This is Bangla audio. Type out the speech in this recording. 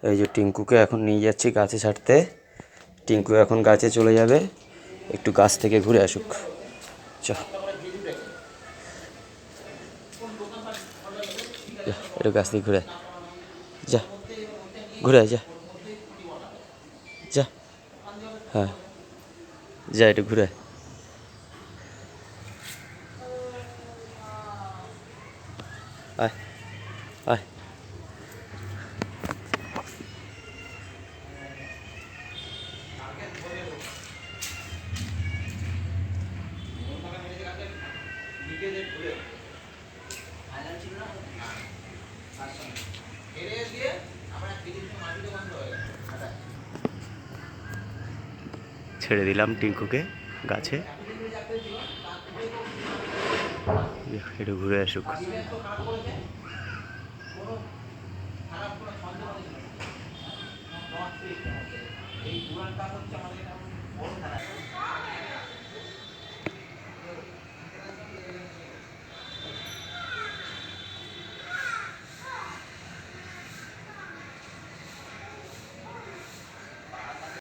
এই যে টিঙ্কুকে এখন নিয়ে যাচ্ছি গাছে ছাড়তে। টিঙ্কু এখন গাছে চলে যাবে, একটু গাছ থেকে ঘুরে আসুক। চ একটু গাছ থেকে ঘুরে যা, ঘুরে যা, যা, হ্যাঁ যা, একটু ঘুরে। আয় আয়। ছেড়ে দিলাম টিঙ্কুকে গাছে, একটু ঘুরে আসুক।